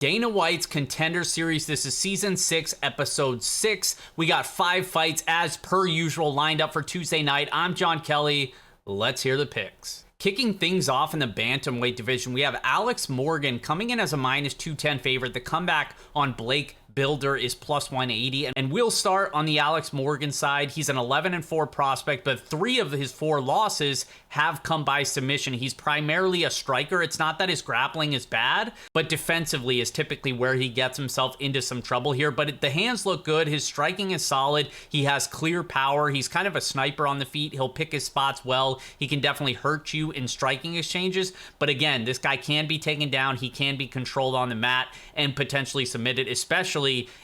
Dana White's Contender Series. This is Season 6, Episode 6. We got 5 fights as per usual lined up for Tuesday night. I'm John Kelly. Let's hear the picks. Kicking things off in the bantamweight division, we have Alex Morgan coming in as a -210 favorite. The comeback on Blake Builder is +180, and we'll start on the Alex Morgan side. He's an 11-4 prospect, but 3 of his 4 losses have come by submission. He's primarily a striker. It's not that his grappling is bad, but defensively is typically where he gets himself into some trouble here. But the hands look good. His striking is solid. He has clear power. He's kind of a sniper on the feet. He'll pick his spots well. He can definitely hurt you in striking exchanges. But again, this guy can be taken down. He can be controlled on the mat and potentially submitted, especially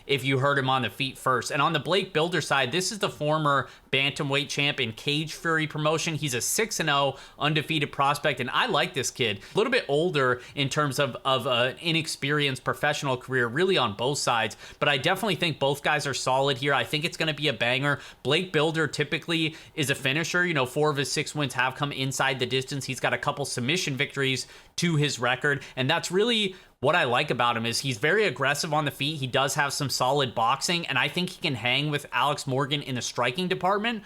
if you hurt him on the feet first. And on the Blake Builder side, this is the former bantamweight champ in Cage Fury promotion. He's a 6-0 undefeated prospect, and I like this kid. A little bit older in terms of an inexperienced professional career, really on both sides, but I definitely think both guys are solid here. I think it's going to be a banger. Blake Builder typically is a finisher. 4 of his 6 wins have come inside the distance. He's got a couple submission victories to his record, and that's really what I like about him. Is he's very aggressive on the feet. He does have some solid boxing, and I think he can hang with Alex Morgan in the striking department.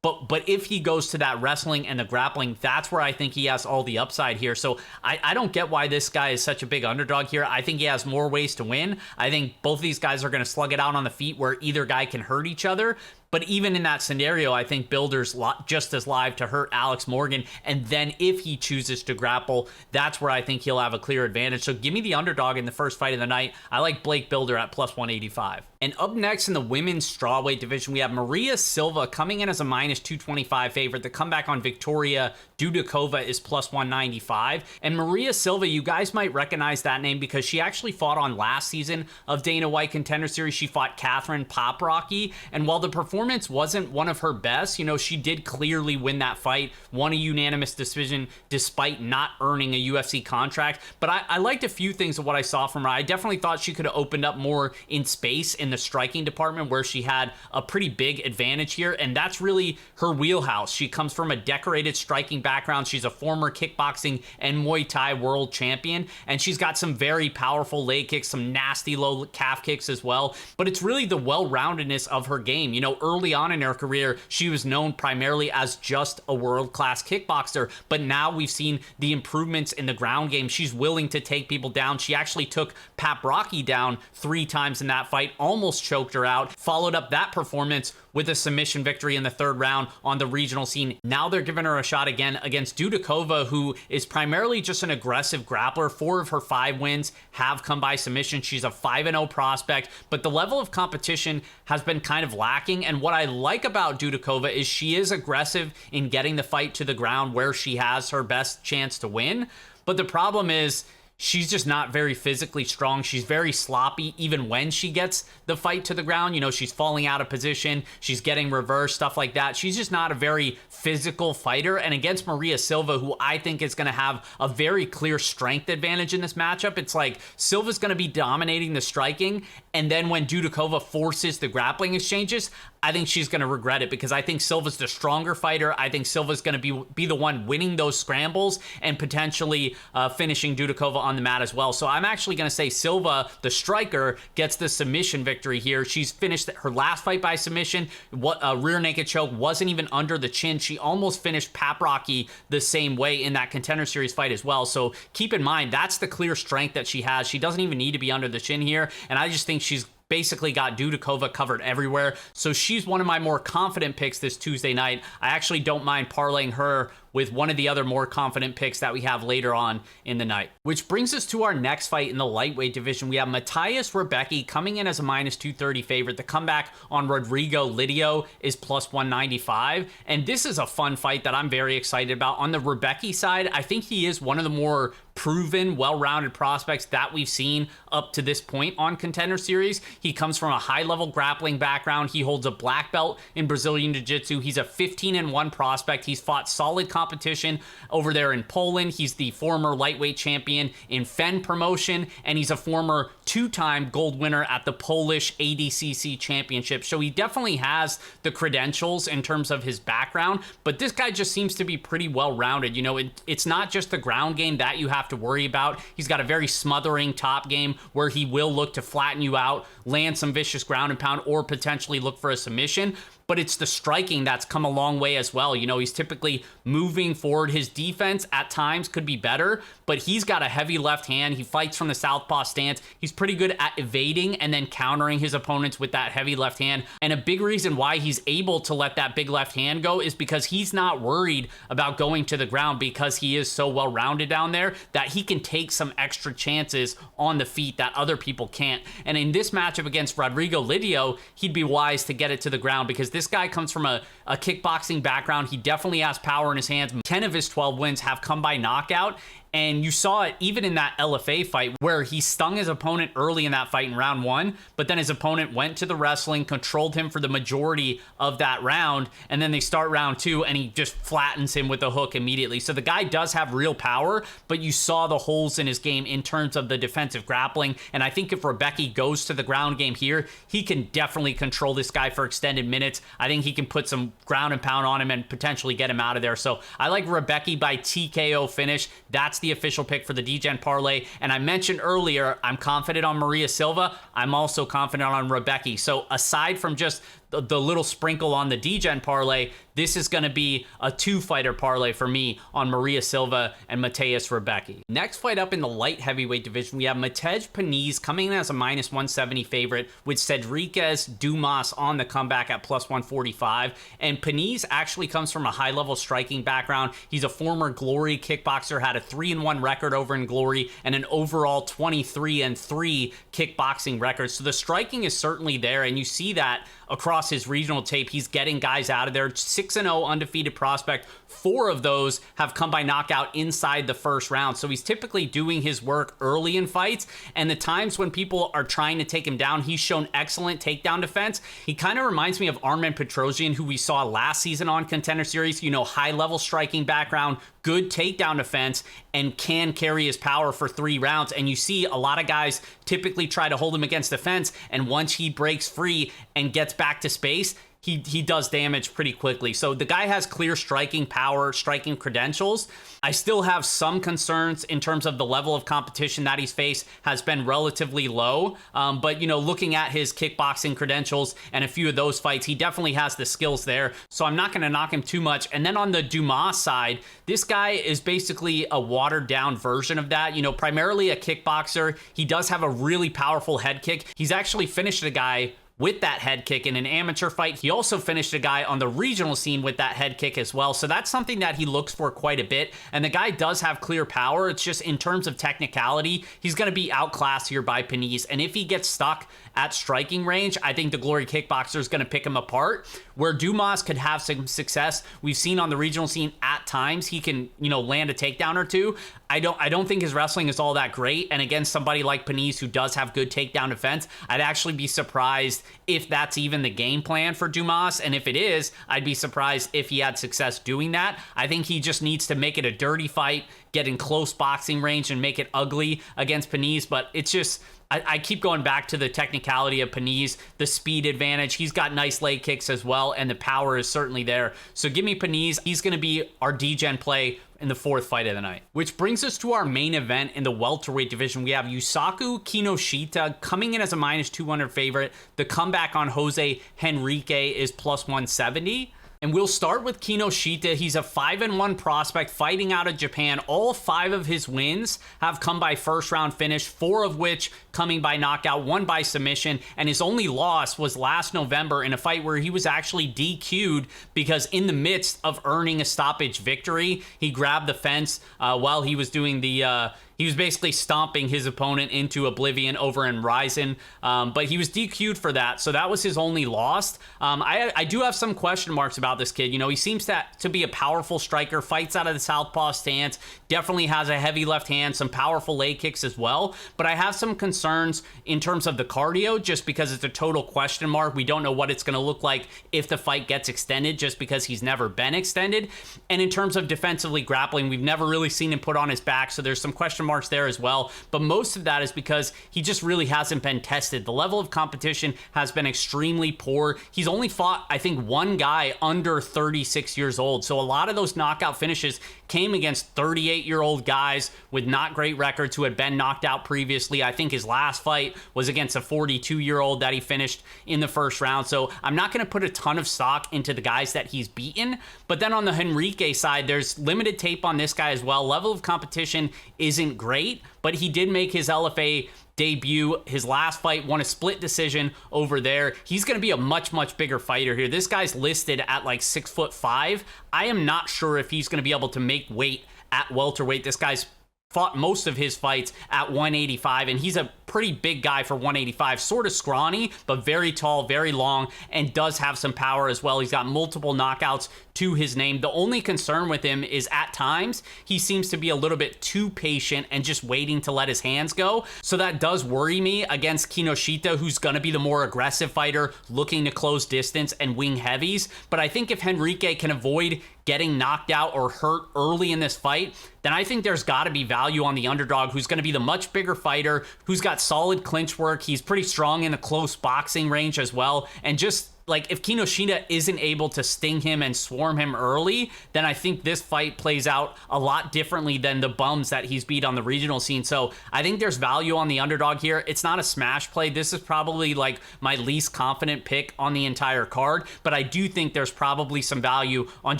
But if he goes to that wrestling and the grappling, that's where I think he has all the upside here. So I don't get why this guy is such a big underdog here. I think he has more ways to win. I think both of these guys are going to slug it out on the feet where either guy can hurt each other. But even in that scenario, I think Builder's just as live to hurt Alex Morgan. And then if he chooses to grapple, that's where I think he'll have a clear advantage. So give me the underdog in the first fight of the night. I like Blake Builder at +185. And up next in the women's strawweight division, we have Maria Silva coming in as a -225 favorite. The comeback on Victoria Dudakova is +195. And Maria Silva, you guys might recognize that name because she actually fought on last season of Dana White Contender Series. She fought Catherine Poprocky. And while the performance wasn't one of her best, she did clearly win that fight, won a unanimous decision despite not earning a UFC contract. But I liked a few things of what I saw from her. I definitely thought she could have opened up more in space in the striking department where she had a pretty big advantage here, and that's really her wheelhouse. She comes from a decorated striking background. She's a former kickboxing and Muay Thai world champion, and she's got some very powerful leg kicks, some nasty low calf kicks as well. But it's really the well-roundedness of her game. Early on in her career, she was known primarily as just a world-class kickboxer, but now we've seen the improvements in the ground game. She's willing to take people down. She actually took Poprocky down 3 times in that fight, almost choked her out, followed up that performance with a submission victory in the 3rd round on the regional scene. Now they're giving her a shot again against Dudakova, who is primarily just an aggressive grappler. 4 of her 5 wins have come by submission. She's a 5-0 prospect, but the level of competition has been kind of lacking. And what I like about Dudakova is she is aggressive in getting the fight to the ground where she has her best chance to win. But the problem is, she's just not very physically strong. She's very sloppy even when she gets the fight to the ground. She's falling out of position. She's getting reversed, stuff like that. She's just not a very physical fighter. And against Maria Silva, who I think is going to have a very clear strength advantage in this matchup, it's like Silva's going to be dominating the striking. And then when Dudakova forces the grappling exchanges, I think she's going to regret it because I think Silva's the stronger fighter. I think Silva's going to be the one winning those scrambles and potentially finishing Dudakova on the mat as well. So I'm actually going to say Silva, the striker, gets the submission victory here. She's finished her last fight by submission. Rear naked choke, wasn't even under the chin. She almost finished Poprocky the same way in that Contender Series fight as well. So keep in mind, that's the clear strength that she has. She doesn't even need to be under the chin here. And I just think she's basically got Dudakova covered everywhere. So she's one of my more confident picks this Tuesday night. I actually don't mind parlaying her with one of the other more confident picks that we have later on in the night. Which brings us to our next fight in the lightweight division. We have Matej Rebecchi coming in as a -230 favorite. The comeback on Rodrigo Lydio is +195. And this is a fun fight that I'm very excited about. On the Rebecchi side, I think he is one of the more proven, well-rounded prospects that we've seen up to this point on Contender Series. He comes from a high-level grappling background. He holds a black belt in Brazilian Jiu-Jitsu. He's a 15-1 prospect. He's fought solid competition competition over there in Poland. He's the former lightweight champion in Fen promotion, and he's a former 2-time gold winner at the Polish ADCC championship. So he definitely has the credentials in terms of his background, but this guy just seems to be pretty well-rounded. You know, it's not just the ground game that you have to worry about. He's got a very smothering top game where he will look to flatten you out, land some vicious ground and pound, or potentially look for a submission. But it's the striking that's come a long way as well. You know, he's typically moving forward. His defense at times could be better, but he's got a heavy left hand. He fights from the southpaw stance. He's pretty good at evading and then countering his opponents with that heavy left hand. And a big reason why he's able to let that big left hand go is because he's not worried about going to the ground, because he is so well-rounded down there that he can take some extra chances on the feet that other people can't. And in this matchup against Rodrigo Lydio, he'd be wise to get it to the ground, because this guy comes from a kickboxing background. He definitely has power in his hands. 10 of his 12 wins have come by knockout. And you saw it even in that LFA fight where he stung his opponent early in that fight in round 1, but then his opponent went to the wrestling, controlled him for the majority of that round, and then they start round 2 and he just flattens him with a hook immediately. So the guy does have real power, but you saw the holes in his game in terms of the defensive grappling. And I think if Rebecchi goes to the ground game here, he can definitely control this guy for extended minutes. I think he can put some ground and pound on him and potentially get him out of there. So I like Rebecchi by TKO finish. That's the official pick for the DGen parlay. And I mentioned earlier, I'm confident on Maria Silva. I'm also confident on Rebecchi. So aside from just the little sprinkle on the DGen parlay, this is going to be a 2-fighter parlay for me on Maria Silva and Matej Rebecchi. Next fight up in the light heavyweight division, we have Matej Panis coming in as a minus 170 favorite with Cedriquez Dumas on the comeback at plus 145. And Panis actually comes from a high-level striking background. He's a former Glory kickboxer, had a 3-1 record over in Glory and an overall 23-3 kickboxing record. So the striking is certainly there, and you see that across his regional tape. He's getting guys out of there. 6-0 undefeated prospect. 4 of those have come by knockout inside the first round. So he's typically doing his work early in fights, and the times when people are trying to take him down, he's shown excellent takedown defense. He kind of reminds me of Armen Petrosian, who we saw last season on Contender Series. You know, high-level striking background, good takedown defense, and can carry his power for 3 rounds. And you see a lot of guys typically try to hold him against the fence, and once he breaks free and gets back to space, he does damage pretty quickly. So the guy has clear striking power, striking credentials. I still have some concerns in terms of the level of competition that he's faced has been relatively low. But, you know, looking at his kickboxing credentials and a few of those fights, he definitely has the skills there. So I'm not going to knock him too much. And then on the Dumas side, this guy is basically a watered down version of that. You know, primarily a kickboxer. He does have a really powerful head kick. He's actually finished a guy with that head kick in an amateur fight. He also finished a guy on the regional scene with that head kick as well. So that's something that he looks for quite a bit. And the guy does have clear power. It's just in terms of technicality, he's going to be outclassed here by Panis. And if he gets stuck at striking range, I think the Glory kickboxer is going to pick him apart. Where Dumas could have some success, we've seen on the regional scene at times he can, you know, land a takedown or two. I don't think his wrestling is all that great. And against somebody like Panis, who does have good takedown defense, I'd actually be surprised if that's even the game plan for Dumas. And if it is, I'd be surprised if he had success doing that. I think he just needs to make it a dirty fight, get in close boxing range and make it ugly against Panis. But it's just, I keep going back to the technicality of Panis, the speed advantage. He's got nice leg kicks as well, and the power is certainly there. So give me Panis. He's going to be our DGen play in the 4th fight of the night. Which brings us to our main event in the welterweight division. We have Yusaku Kinoshita coming in as a minus 200 favorite. The comeback on Jose Henrique is plus 170. And we'll start with Kinoshita. He's a 5-1 prospect fighting out of Japan. All 5 of his wins have come by first round finish, 4 of which coming by knockout, 1 by submission. And his only loss was last November in a fight where he was actually DQ'd because in the midst of earning a stoppage victory, he grabbed the fence while he was doing the He was basically stomping his opponent into oblivion over in Ryzen, but he was DQ'd for that, so that was his only loss. I do have some question marks about this kid. You know, he seems to be a powerful striker, fights out of the southpaw stance, definitely has a heavy left hand, some powerful leg kicks as well, but I have some concerns in terms of the cardio, just because it's a total question mark. We don't know what it's going to look like if the fight gets extended, just because he's never been extended. And in terms of defensively grappling, we've never really seen him put on his back, so there's some question marks there as well. But most of that is because he just really hasn't been tested. The level of competition has been extremely poor. He's only fought, I think, one guy under 36 years old. So a lot of those knockout finishes came against 38-year-old guys with not great records who had been knocked out previously. I think his last fight was against a 42-year-old that he finished in the first round. So I'm not going to put a ton of stock into the guys that he's beaten. But then on the Henrique side, there's limited tape on this guy as well. Level of competition isn't great, but he did make his LFA debut. His last fight, won a split decision over there. He's going to be a much bigger fighter here. This guy's listed at like 6'5". I am not sure if he's going to be able to make weight at welterweight. This guy's fought most of his fights at 185, and he's a pretty big guy for 185, sort of scrawny, but very tall, very long, and does have some power as well. He's got multiple knockouts to his name. The only concern with him is at times he seems to be a little bit too patient and just waiting to let his hands go. So that does worry me against Kinoshita, who's going to be the more aggressive fighter, looking to close distance and wing heavies. But I think if Henrique can avoid getting knocked out or hurt early in this fight, then I think there's got to be value on the underdog, who's going to be the much bigger fighter, who's got solid clinch work. He's pretty strong in the close boxing range as well. And just like, if Kinoshita isn't able to sting him and swarm him early, then I think this fight plays out a lot differently than the bums that he's beat on the regional scene. So I think there's value on the underdog here. It's not a smash play. This is probably like my least confident pick on the entire card, but I do think there's probably some value on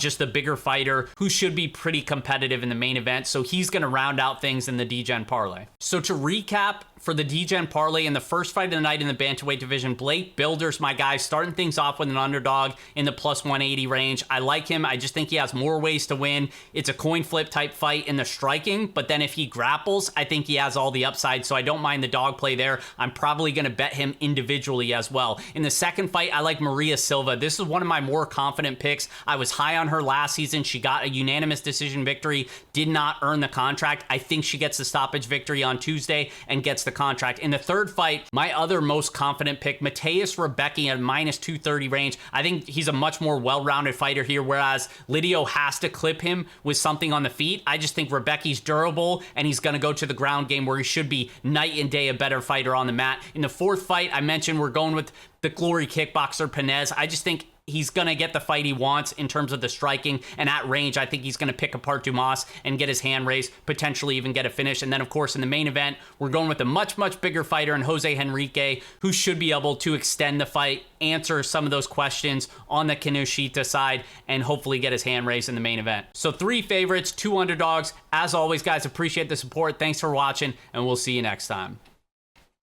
just the bigger fighter who should be pretty competitive in the main event. So he's going to round out things in the DGen parlay. So to recap, for the DGen parlay, in the first fight of the night in the bantamweight division, Blake Builders, my guy, starting things off with an underdog in the plus 180 range. I like him. I just think he has more ways to win. It's a coin flip type fight in the striking, but then if he grapples, I think he has all the upside, so I don't mind the dog play there. I'm probably going to bet him individually as well. In the second fight, I like Maria Silva. This is one of my more confident picks. I was high on her last season. She got a unanimous decision victory, did not earn the contract. I think she gets the stoppage victory on Tuesday and gets the contract. In the third fight, my other most confident pick, Matej Rebecchi at minus 230 range. I think he's a much more well-rounded fighter here, whereas Lydio has to clip him with something on the feet. I just think Rebecchi's durable, and he's going to go to the ground game where he should be night and day a better fighter on the mat. In the fourth fight, I mentioned we're going with the glory kickboxer Panis. I just think he's going to get the fight he wants in terms of the striking, and at range, I think he's going to pick apart Dumas and get his hand raised, potentially even get a finish. And then, of course, in the main event, we're going with a much bigger fighter in Jose Henrique, who should be able to extend the fight, answer some of those questions on the Kinoshita side, and hopefully get his hand raised in the main event. So 3 favorites, 2 underdogs. As always, guys, appreciate the support. Thanks for watching, and we'll see you next time.